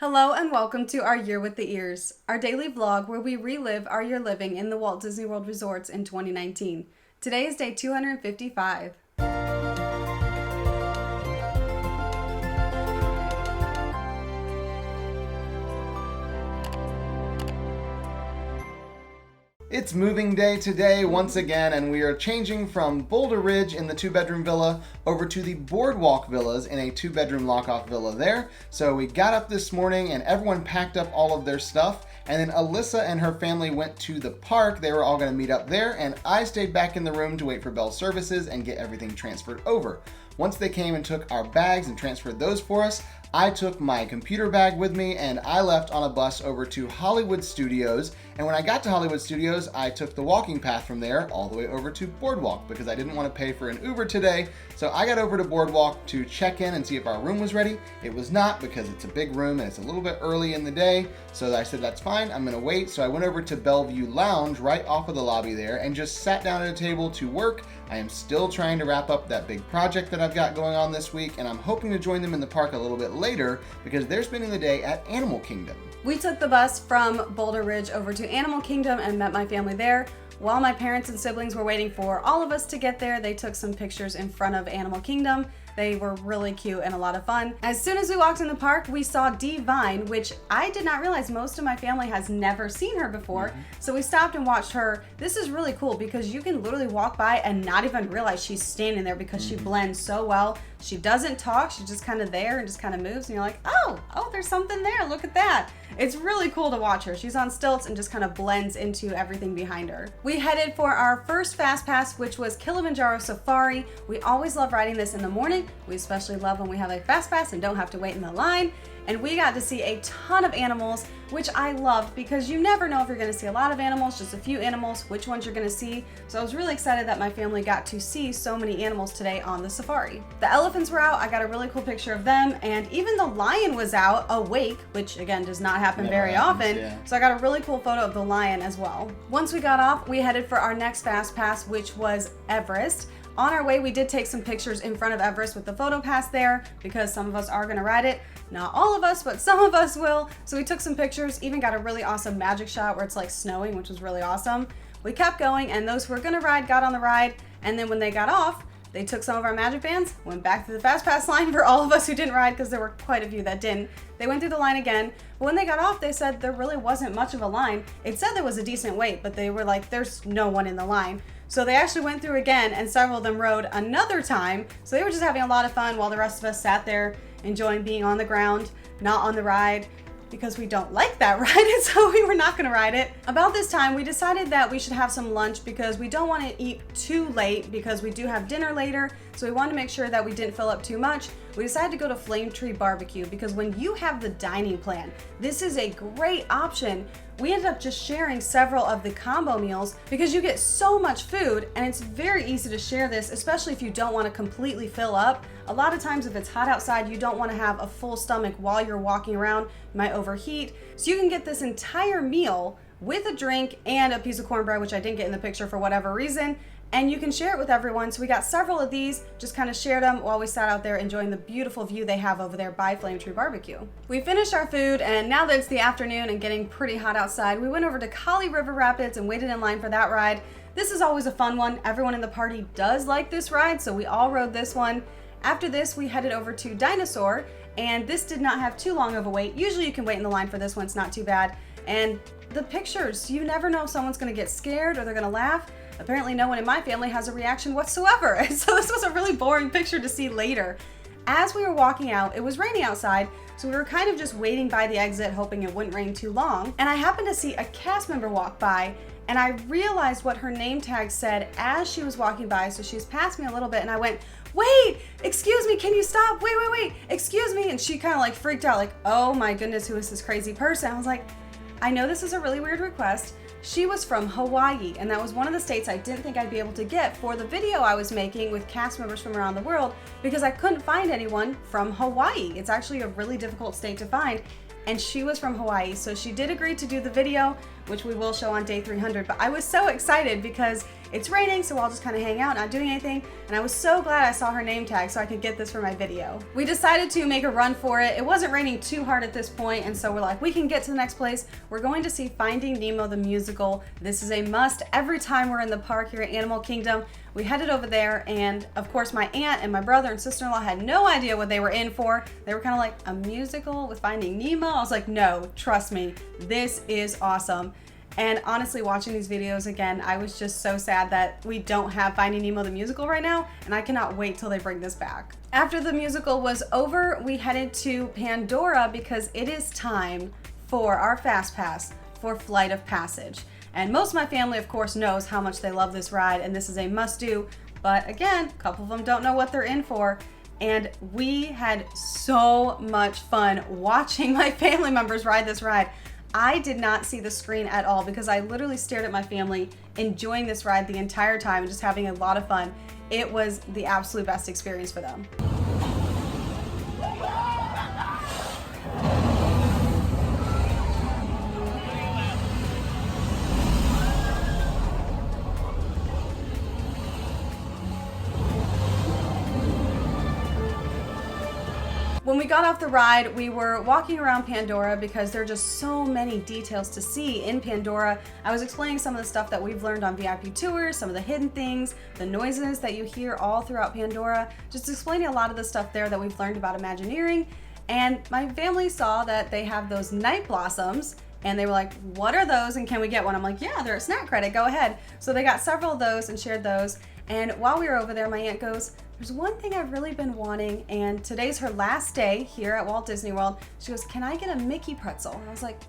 Hello and welcome to our Year with the Ears, our daily vlog where we relive our year living in the Walt Disney World resorts in 2019. Today is day 255. It's moving day today once again, and we are changing from Boulder Ridge in the 2-bedroom villa over to the Boardwalk Villas in a 2-bedroom lock-off villa there. So we got up this morning and everyone packed up all of their stuff, and then Alyssa and her family went to the park. They were all going to meet up there, and I stayed back in the room to wait for Bell's services and get everything transferred over. Once they came and took our bags and transferred those for us, I took my computer bag with me and I left on a bus over to Hollywood Studios. And when I got to Hollywood Studios, I took the walking path from there all the way over to Boardwalk because I didn't want to pay for an Uber today. So I got over to Boardwalk to check in and see if our room was ready. It was not because it's a big room and it's a little bit early in the day. So I said, that's fine, I'm gonna wait. So I went over to Bellevue Lounge right off of the lobby there and just sat down at a table to work. I am still trying to wrap up that big project that I've got going on this week, and I'm hoping to join them in the park a little bit later because they're spending the day at Animal Kingdom. We took the bus from Boulder Ridge over to Animal Kingdom and met my family there. While my parents and siblings were waiting for all of us to get there, they took some pictures in front of Animal Kingdom. They were really cute and a lot of fun. As soon as we walked in the park, we saw Divine, which I did not realize most of my family has never seen her before. So we stopped and watched her. This is really cool because you can literally walk by and not even realize she's standing there because she blends so well. She doesn't talk, she's just kind of there and just kind of moves and you're like, oh, there's something there, look at that. It's really cool to watch her. She's on stilts and just kind of blends into everything behind her. We headed for our first Fast Pass, which was Kilimanjaro Safari. We always love riding this in the morning. We especially love when we have a Fast Pass and don't have to wait in the line. And we got to see a ton of animals, which I loved because you never know if you're gonna see a lot of animals, just a few animals, which ones you're gonna see. So I was really excited that my family got to see so many animals today on the safari. The elephants were out, I got a really cool picture of them, and even the lion was out, awake, which again does not happen very often. Yeah. So I got a really cool photo of the lion as well. Once we got off, we headed for our next Fast Pass, which was Everest. On our way, we did take some pictures in front of Everest with the photo pass there because some of us are gonna ride it. Not all of us, but some of us will. So we took some pictures, even got a really awesome magic shot where it's like snowing, which was really awesome. We kept going and those who were gonna ride got on the ride. And then when they got off, they took some of our magic bands, went back through the Fast Pass line for all of us who didn't ride because there were quite a few that didn't. They went through the line again, but when they got off, they said there really wasn't much of a line. It said there was a decent wait, but they were like, there's no one in the line. So they actually went through again and several of them rode another time. So they were just having a lot of fun while the rest of us sat there enjoying being on the ground, not on the ride, because we don't like that ride, and so we were not gonna ride it. About this time, we decided that we should have some lunch because we don't wanna eat too late because we do have dinner later, so we wanted to make sure that we didn't fill up too much. We decided to go to Flame Tree Barbecue because when you have the dining plan, this is a great option. We ended up just sharing several of the combo meals because you get so much food and it's very easy to share this, especially if you don't want to completely fill up. A lot of times if it's hot outside, you don't want to have a full stomach while you're walking around, you might overheat. So you can get this entire meal with a drink and a piece of cornbread, which I didn't get in the picture for whatever reason, and you can share it with everyone. So we got several of these, just kind of shared them while we sat out there enjoying the beautiful view they have over there by Flame Tree Barbecue. We finished our food, and now that it's the afternoon and getting pretty hot outside, we went over to Kali River Rapids and waited in line for that ride. This is always a fun one. Everyone in the party does like this ride, so we all rode this one. After this, we headed over to Dinosaur, and this did not have too long of a wait. Usually you can wait in the line for this one, it's not too bad. And the pictures, you never know if someone's gonna get scared or they're gonna laugh. Apparently no one in my family has a reaction whatsoever. So this was a really boring picture to see later. As we were walking out, it was raining outside, so we were kind of just waiting by the exit, hoping it wouldn't rain too long. And I happened to see a cast member walk by, and I realized what her name tag said as she was walking by. So she was past me a little bit, and I went, wait, excuse me, can you stop? Wait, excuse me. And she kind of like freaked out, like, oh my goodness, who is this crazy person? I was like, I know this is a really weird request. She was from Hawaii, and that was one of the states I didn't think I'd be able to get for the video I was making with cast members from around the world because I couldn't find anyone from Hawaii. It's actually a really difficult state to find. and she was from Hawaii. So she did agree to do the video, which we will show on day 300. But I was so excited because it's raining, so we'll all just kind of hang out, not doing anything. And I was so glad I saw her name tag so I could get this for my video. We decided to make a run for it. It wasn't raining too hard at this point, and so we're like, we can get to the next place. We're going to see Finding Nemo the musical. This is a must every time we're in the park here at Animal Kingdom. We headed over there, and of course my aunt and my brother and sister-in-law had no idea what they were in for. They were kind of like, a musical with Finding Nemo? I was like, no, trust me, this is awesome. And honestly, watching these videos again, I was just so sad that we don't have Finding Nemo the musical right now, and I cannot wait till they bring this back. After the musical was over, we headed to Pandora because it is time for our Fast Pass for Flight of Passage. And most of my family, of course, knows how much they love this ride, and this is a must-do. But again, a couple of them don't know what they're in for. And we had so much fun watching my family members ride this ride. I did not see the screen at all because I literally stared at my family enjoying this ride the entire time and just having a lot of fun. It was the absolute best experience for them. When we got off the ride, we were walking around Pandora because there are just so many details to see in Pandora. I was explaining some of the stuff that we've learned on VIP tours, some of the hidden things, the noises that you hear all throughout Pandora, just explaining a lot of the stuff there that we've learned about Imagineering. And my family saw that they have those night blossoms, and they were like, what are those and can we get one? I'm like, yeah, they're a snack credit, go ahead. So they got several of those and shared those. And while we were over there, my aunt goes, there's one thing I've really been wanting, and today's her last day here at Walt Disney World. She goes, can I get a Mickey pretzel? And I was like,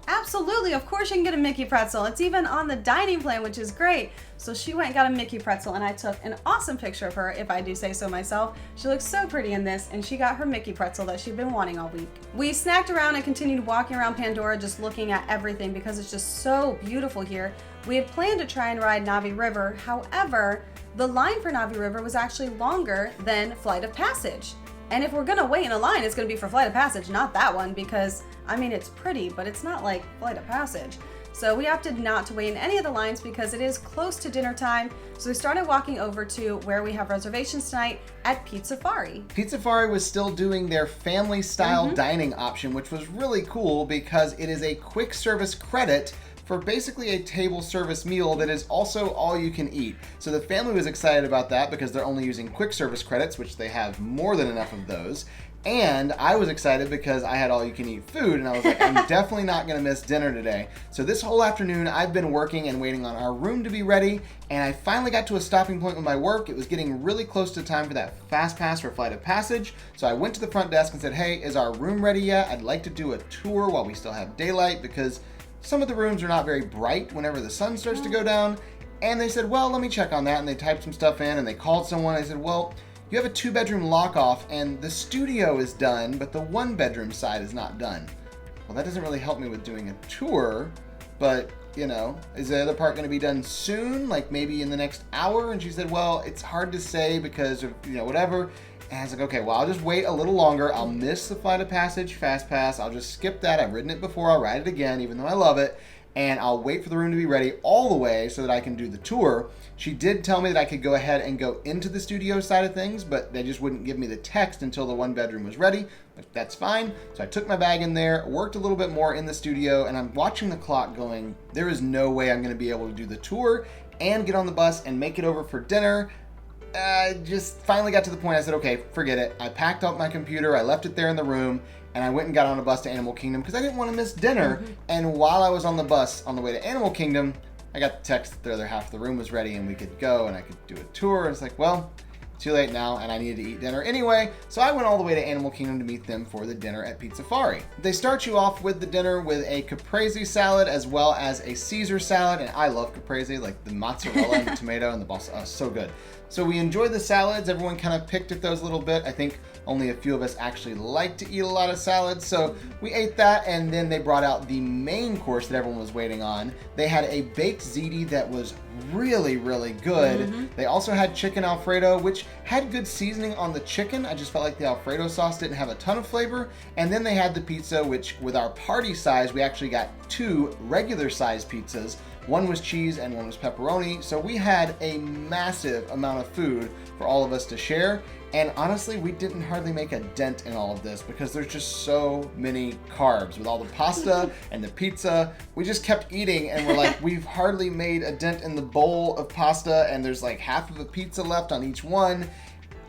absolutely, of course you can get a Mickey pretzel. It's even on the dining plan, which is great. So she went and got a Mickey pretzel, and I took an awesome picture of her, if I do say so myself. She looks so pretty in this, and she got her Mickey pretzel that she'd been wanting all week. We snacked around and continued walking around Pandora, just looking at everything because it's just so beautiful here. We had planned to try and ride Navi River. However, the line for Navi River was actually longer than Flight of Passage. And if we're gonna wait in a line, it's gonna be for Flight of Passage, not that one, because, I mean, it's pretty, but it's not like Flight of Passage. So we opted not to wait in any of the lines because it is close to dinner time. So we started walking over to where we have reservations tonight at Pizzafari. Pizzafari was still doing their family style dining option, which was really cool because it is a quick service credit for basically a table service meal that is also all you can eat. So the family was excited about that because they're only using quick service credits, which they have more than enough of those. And I was excited because I had all you can eat food, and I was like, I'm definitely not gonna miss dinner today. So this whole afternoon, I've been working and waiting on our room to be ready, and I finally got to a stopping point with my work. It was getting really close to time for that Fast Pass for Flight of Passage. So I went to the front desk and said, hey, is our room ready yet? I'd like to do a tour while we still have daylight because some of the rooms are not very bright whenever the sun starts to go down. And they said, well, let me check on that. And they typed some stuff in and they called someone. I said, well, you have a 2-bedroom lock-off and the studio is done, but the 1-bedroom side is not done. Well, that doesn't really help me with doing a tour, but you know, is the other part gonna be done soon? Like maybe in the next hour? And she said, well, it's hard to say because of, you know, whatever. And I was like, okay, well, I'll just wait a little longer. I'll miss the Flight of Passage Fast Pass. I'll just skip that. I've ridden it before. I'll ride it again, even though I love it. And I'll wait for the room to be ready all the way so that I can do the tour. She did tell me that I could go ahead and go into the studio side of things, but they just wouldn't give me the text until the 1-bedroom was ready. But that's fine. So I took my bag in there, worked a little bit more in the studio, and I'm watching the clock going, there is no way I'm going to be able to do the tour and get on the bus and make it over for dinner. I just finally got to the point I said, okay, forget it. I packed up my computer, I left it there in the room, and I went and got on a bus to Animal Kingdom because I didn't want to miss dinner. And while I was on the bus on the way to Animal Kingdom, I got the text that the other half of the room was ready and we could go and I could do a tour. And it's like, well, too late now, and I needed to eat dinner anyway, so I went all the way to Animal Kingdom to meet them for the dinner at Pizzafari. They start you off with the dinner with a caprese salad as well as a Caesar salad, and I love caprese, like the mozzarella and the tomato and the balsamic, so good. So we enjoyed the salads. Everyone kind of picked at those a little bit. I think Only a few of us actually like to eat a lot of salad, so we ate that, and then they brought out the main course that everyone was waiting on. They had a baked ziti that was really, really good. They also had chicken Alfredo, which had good seasoning on the chicken. I just felt like the Alfredo sauce didn't have a ton of flavor. And then they had the pizza, which with our party size, we actually got 2 regular size pizzas. One was cheese and one was pepperoni. So we had a massive amount of food for all of us to share. And honestly, we didn't hardly make a dent in all of this because there's just so many carbs with all the pasta and the pizza. We just kept eating and we're like, we've hardly made a dent in the bowl of pasta, and there's like half of a pizza left on each one.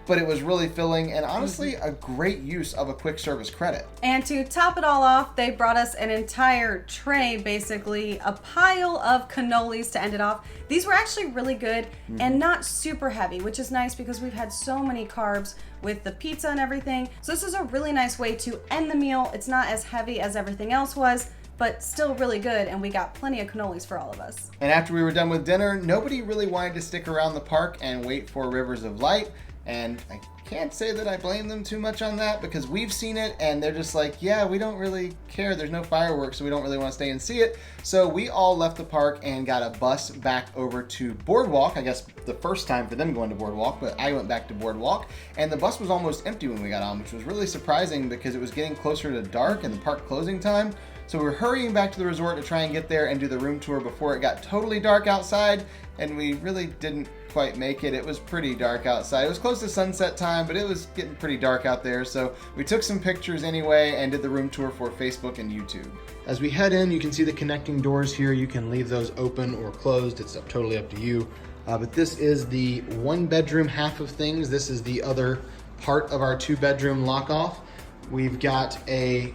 But it was really filling, and honestly, a great use of a quick service credit. And to top it all off, they brought us an entire tray, basically, a pile of cannolis to end it off. These were actually really good and not super heavy, which is nice because we've had so many carbs with the pizza and everything. So this is a really nice way to end the meal. It's not as heavy as everything else was, but still really good, and we got plenty of cannolis for all of us. And after we were done with dinner, nobody really wanted to stick around the park and wait for Rivers of Light. And I can't say that I blame them too much on that because we've seen it and they're just like, yeah, we don't really care. There's no fireworks, so we don't really want to stay and see it. So we all left the park and got a bus back over to Boardwalk. I guess the first time for them going to Boardwalk, but I went back to Boardwalk. And the bus was almost empty when we got on, which was really surprising because it was getting closer to dark and the park closing time. So we were hurrying back to the resort to try and get there and do the room tour before it got totally dark outside, and we really didn't quite make it. It was pretty dark outside. It was close to sunset time, but it was getting pretty dark out there, so we took some pictures anyway and did the room tour for Facebook and YouTube. As we head in, you can see the connecting doors here. You can leave those open or closed. It's totally up to you. But this is the 1-bedroom half of things. This is the other part of our 2-bedroom lock-off. We've got a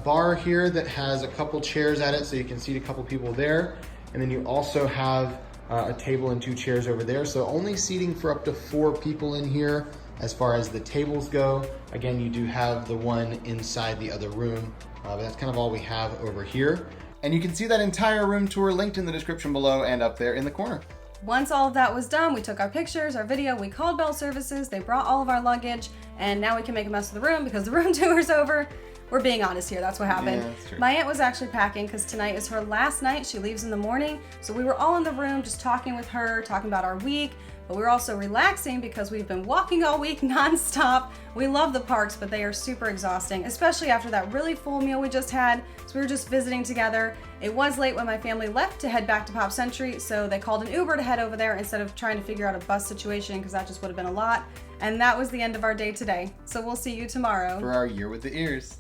bar here that has a couple chairs at it, so you can seat a couple people there. And then you also have a table and 2 chairs over there. So only seating for up to 4 people in here as far as the tables go. Again, you do have the one inside the other room, but that's kind of all we have over here. And you can see that entire room tour linked in the description below and up there in the corner. Once all of that was done, we took our pictures, our video, we called Bell Services, they brought all of our luggage, and now we can make a mess of the room because the room tour is over. We're being honest here, that's what happened. Yeah, that's true. My aunt was actually packing because tonight is her last night. She leaves in the morning. So we were all in the room just talking with her, talking about our week, but we were also relaxing because we've been walking all week nonstop. We love the parks, but they are super exhausting, especially after that really full meal we just had. So we were just visiting together. It was late when my family left to head back to Pop Century, so they called an Uber to head over there instead of trying to figure out a bus situation because that just would have been a lot. And that was the end of our day today. So we'll see you tomorrow For our Year with the Ears.